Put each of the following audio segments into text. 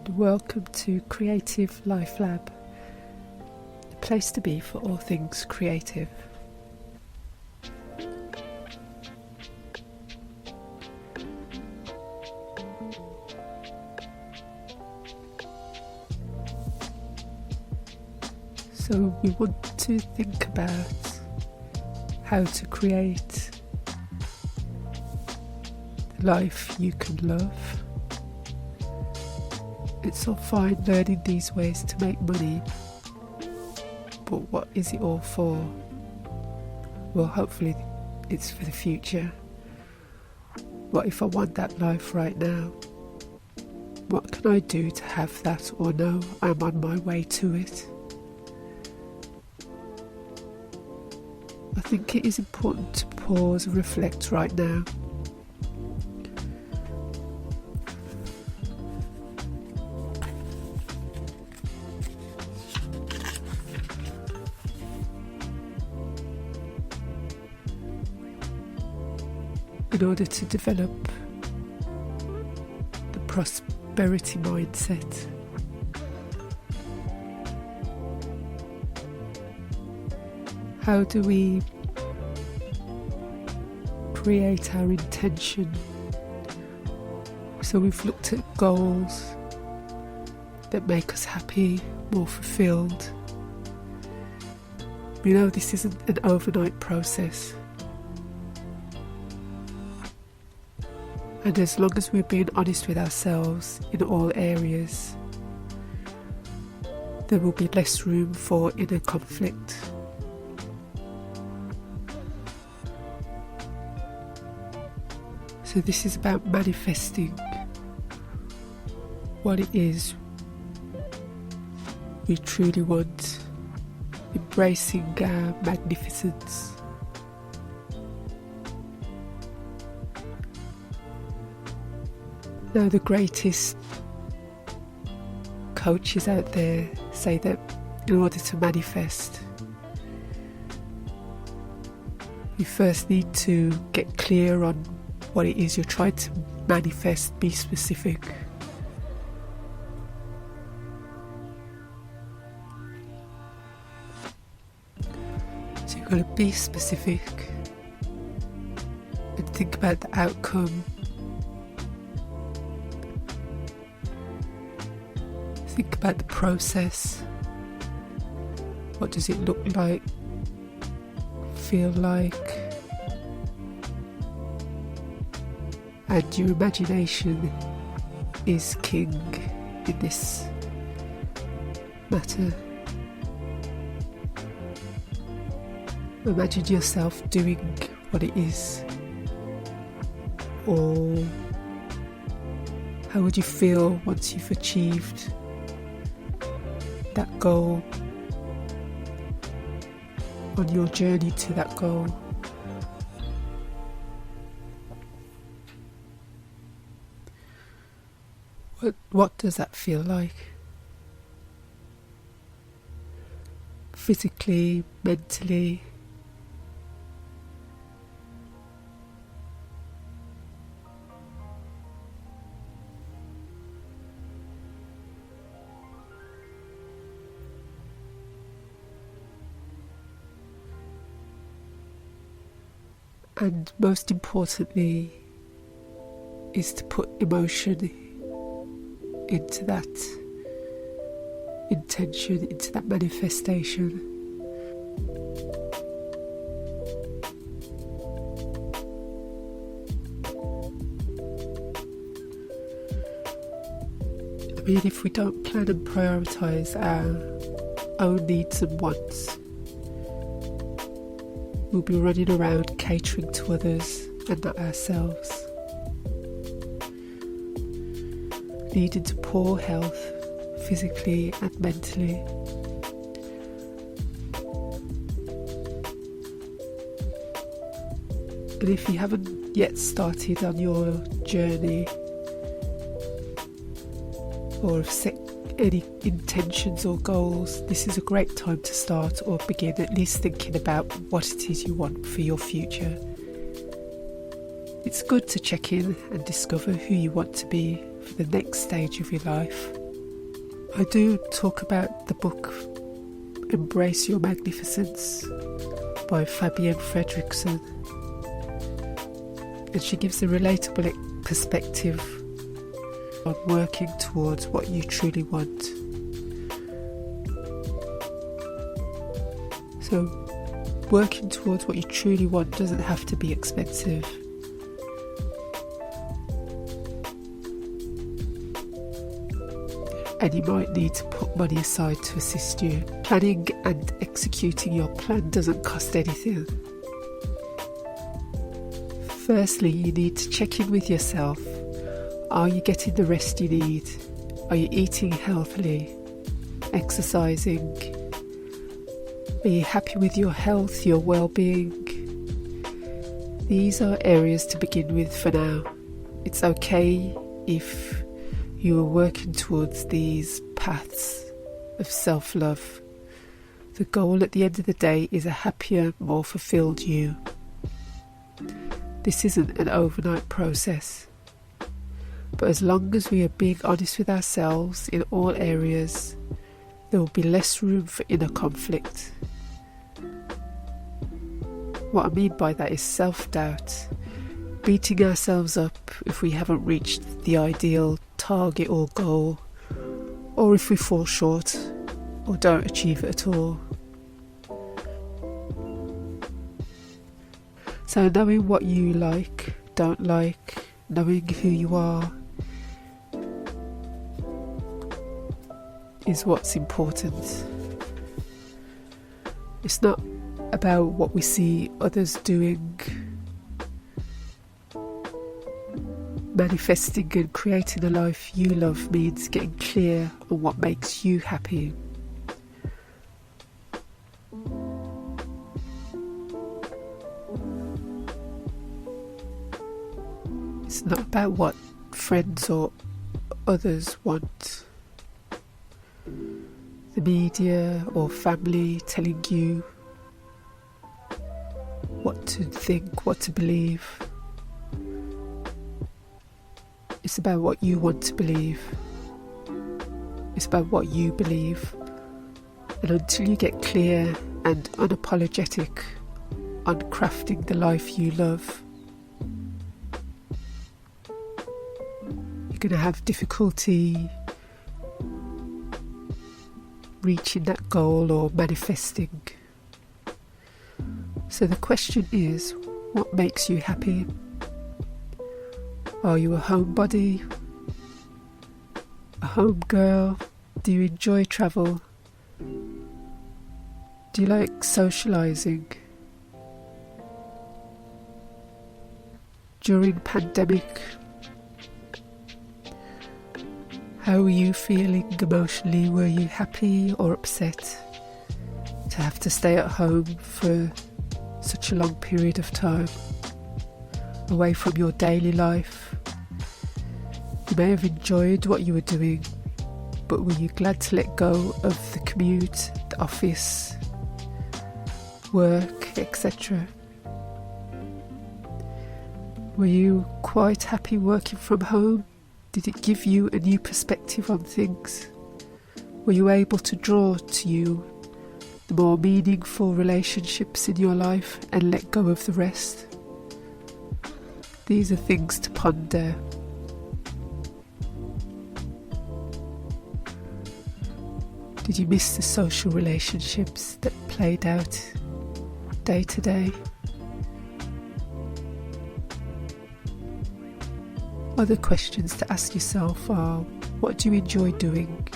and welcome to Creative Life Lab, the place to be for all things creative. So we want to think about how to create the life you can love. It's all fine learning these ways to make money, but what is it all for? Well, hopefully it's for the future. What if I want that life right now? What can I do to have that, or know I'm on my way to it? I think it is important to pause and reflect right now. In order to develop the prosperity mindset, how do we create our intention? So we've looked at goals that make us happy, more fulfilled. We know this isn't an overnight process. And as long as we're being honest with ourselves in all areas, there will be less room for inner conflict. So this is about manifesting what it is we truly want, embracing our magnificence. Now, the greatest coaches out there say that in order to manifest, you first need to get clear on what it is you're trying to manifest, be specific. So you've got to be specific and think about the outcome. Think about the process. What does it look like, feel like? And your imagination is king in this matter. Imagine yourself doing what it is. Or how would you feel once you've achieved that goal, on your journey to that goal? What does that feel like? Physically, mentally? And most importantly is to put emotion into that intention, into that manifestation. I mean, if we don't plan and prioritise our own needs and wants, we'll be running around catering to others and not ourselves, leading to poor health, physically and mentally. And if you haven't yet started on your journey, or have set any intentions or goals, this is a great time to start or begin at least thinking about what it is you want for your future. It's good to check in and discover who you want to be for the next stage of your life. I do talk about the book Embrace Your Magnificence by Fabienne Fredrickson, and she gives a relatable perspective on working towards what you truly want. So working towards what you truly want doesn't have to be expensive. And you might need to put money aside to assist you. Planning and executing your plan doesn't cost anything. Firstly, you need to check in with yourself. Are you getting the rest you need? Are you eating healthily? Exercising? Are you happy with your health, your well-being? These are areas to begin with for now. It's okay if you are working towards these paths of self-love. The goal at the end of the day is a happier, more fulfilled you. This isn't an overnight process. But as long as we are being honest with ourselves in all areas, there will be less room for inner conflict. What I mean by that is self-doubt, beating ourselves up if we haven't reached the ideal target or goal, or if we fall short or don't achieve it at all. So knowing what you like, don't like, knowing who you are is what's important. It's not about what we see others doing. Manifesting and creating a life you love means getting clear on what makes you happy. It's not about what friends or others want. The media or family telling you what to think, what to believe. It's about what you want to believe. It's about what you believe. And until you get clear and unapologetic on crafting the life you love, you're going to have difficulty reaching that goal or manifesting. So the question is, what makes you happy? Are you a homebody? A home girl? Do you enjoy travel? Do you like socialising? During pandemic, how were you feeling emotionally? Were you happy or upset to have to stay at home for such a long period of time, away from your daily life? You may have enjoyed what you were doing, but were you glad to let go of the commute, the office, work, etc.? Were you quite happy working from home? Did it give you a new perspective on things? Were you able to draw to you the more meaningful relationships in your life and let go of the rest? These are things to ponder. Did you miss the social relationships that played out day to day? Other questions to ask yourself are, what do you enjoy doing?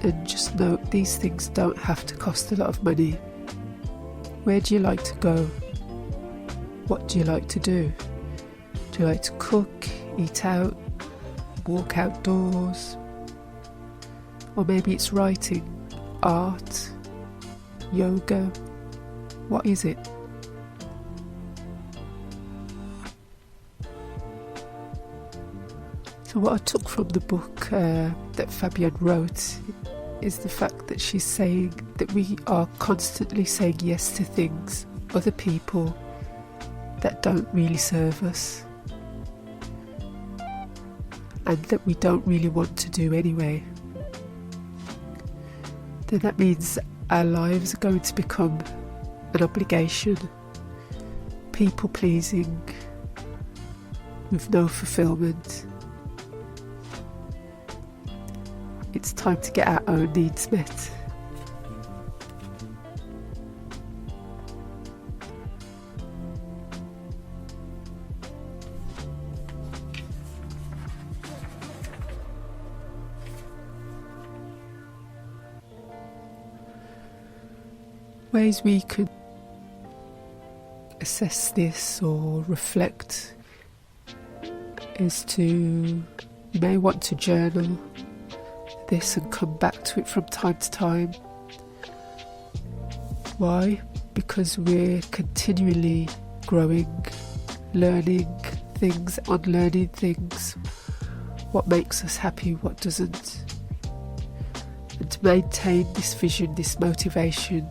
And just note, these things don't have to cost a lot of money. Where do you like to go? What do you like to do? Do you like to cook, eat out, walk outdoors? Or maybe it's writing, art, yoga. What is it? So what I took from the book that Fabienne wrote is the fact that she's saying that we are constantly saying yes to things, other people, that don't really serve us. and that we don't really want to do anyway, then that means our lives are going to become an obligation, people pleasing with no fulfillment. It's time to get our own needs met. Ways we could assess this or reflect is you may want to journal this and come back to it from time to time. Why? Because we're continually growing, learning things, unlearning things, what makes us happy, what doesn't. And to maintain this vision, this motivation,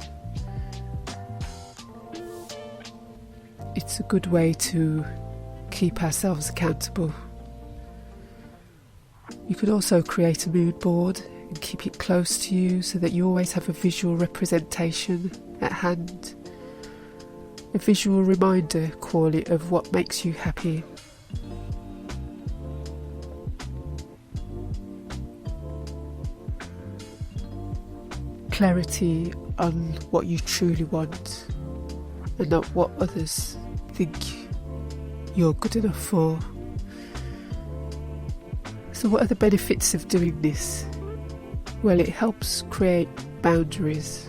it's a good way to keep ourselves accountable. You could also create a mood board and keep it close to you so that you always have a visual representation at hand. A visual reminder, call it, of what makes you happy. Clarity on what you truly want and not what others think you're good enough for. So what are the benefits of doing this? Well, it helps create boundaries.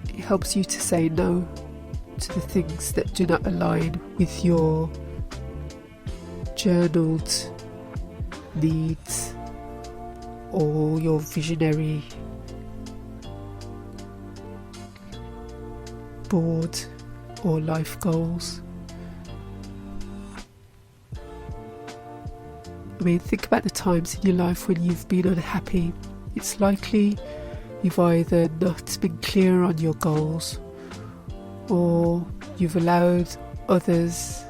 It helps you to say no to the things that do not align with your journaled needs or your visionary board or life goals. I mean, think about the times in your life when you've been unhappy. It's likely you've either not been clear on your goals, or you've allowed others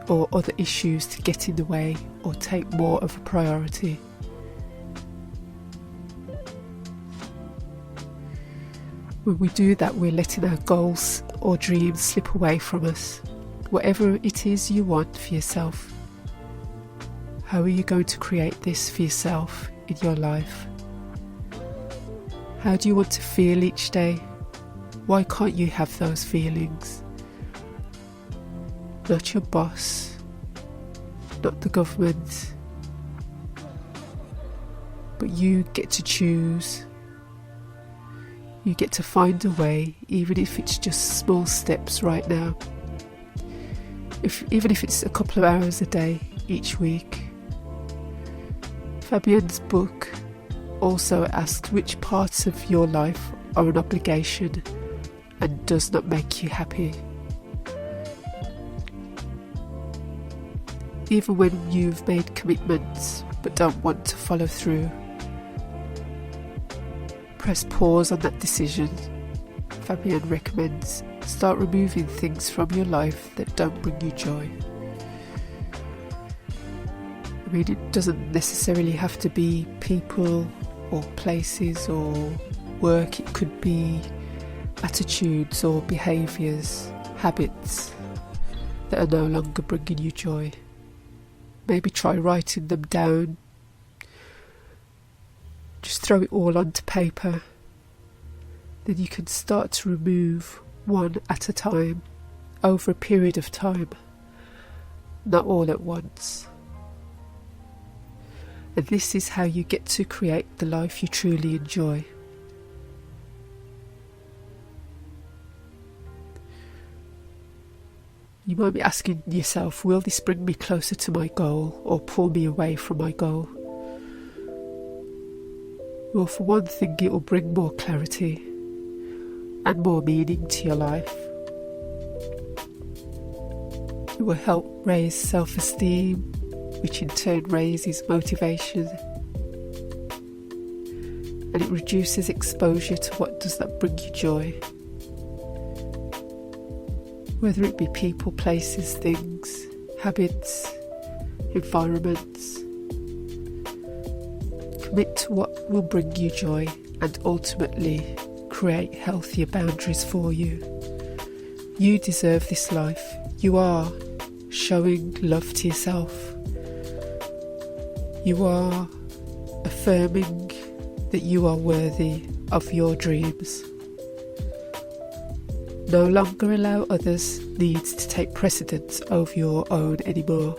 or other issues to get in the way or take more of a priority. When we do that, we're letting our goals or dreams slip away from us. Whatever it is you want for yourself, how are you going to create this for yourself in your life? How do you want to feel each day? Why can't you have those feelings? Not your boss, not the government, but you get to choose. You get to find a way, even if it's just small steps right now. Even if it's a couple of hours a day, each week. Fabienne's book also asks which parts of your life are an obligation and does not make you happy. Even when you've made commitments but don't want to follow through, press pause on that decision. Fabienne recommends start removing things from your life that don't bring you joy. I mean, it doesn't necessarily have to be people or places or work. It could be attitudes or behaviours, habits that are no longer bringing you joy. Maybe try writing them down. Just throw it all onto paper. Then you can start to remove one at a time, over a period of time, not all at once. And this is how you get to create the life you truly enjoy. You might be asking yourself, will this bring me closer to my goal or pull me away from my goal? Well, for one thing, it will bring more clarity and more meaning to your life. It will help raise self-esteem, which in turn raises motivation, and it reduces exposure to what does not bring you joy. Whether it be people, places, things, habits, environments. Commit to what will bring you joy and ultimately create healthier boundaries for you. You deserve this life. You are showing love to yourself. You are affirming that you are worthy of your dreams. No longer allow others' needs to take precedence over your own anymore.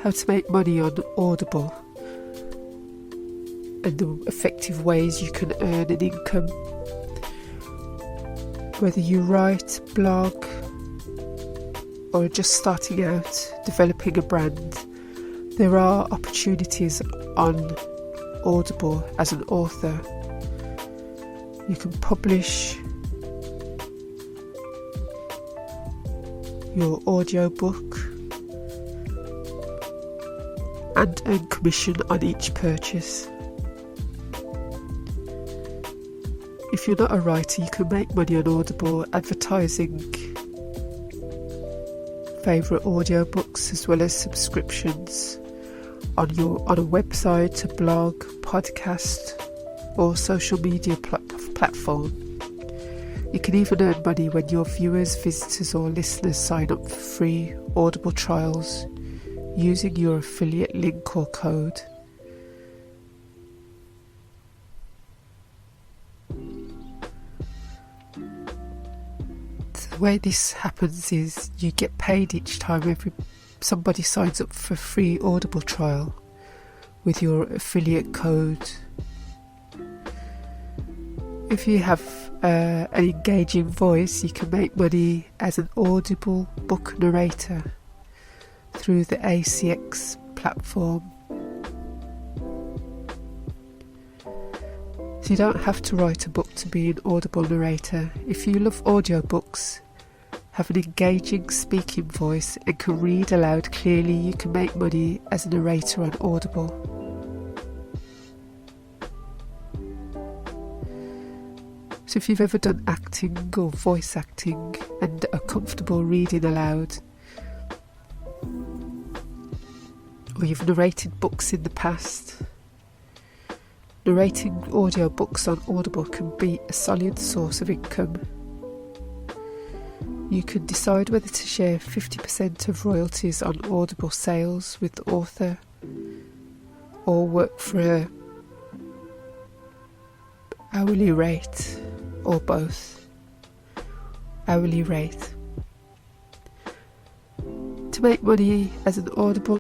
How to make money on Audible and the effective ways you can earn an income. Whether you write, blog, or are just starting out developing a brand, there are opportunities on Audible as an author. You can publish your audiobook and earn commission on each purchase. If you're not a writer, you can make money on Audible advertising favourite audiobooks as well as subscriptions on a website, a blog, podcast or social media platform. You can even earn money when your viewers, visitors or listeners sign up for free Audible trials using your affiliate link or code. The way this happens is you get paid each time somebody signs up for a free Audible trial with your affiliate code. If you have an engaging voice, you can make money as an Audible book narrator through the ACX platform. So you don't have to write a book to be an Audible narrator. If you love audiobooks, have an engaging speaking voice and can read aloud clearly, you can make money as a narrator on Audible. So if you've ever done acting or voice acting and are comfortable reading aloud, or you've narrated books in the past, narrating audiobooks on Audible can be a solid source of income. You can decide whether to share 50% of royalties on Audible sales with the author or work for an hourly rate or both. Hourly rate. To make money as an Audible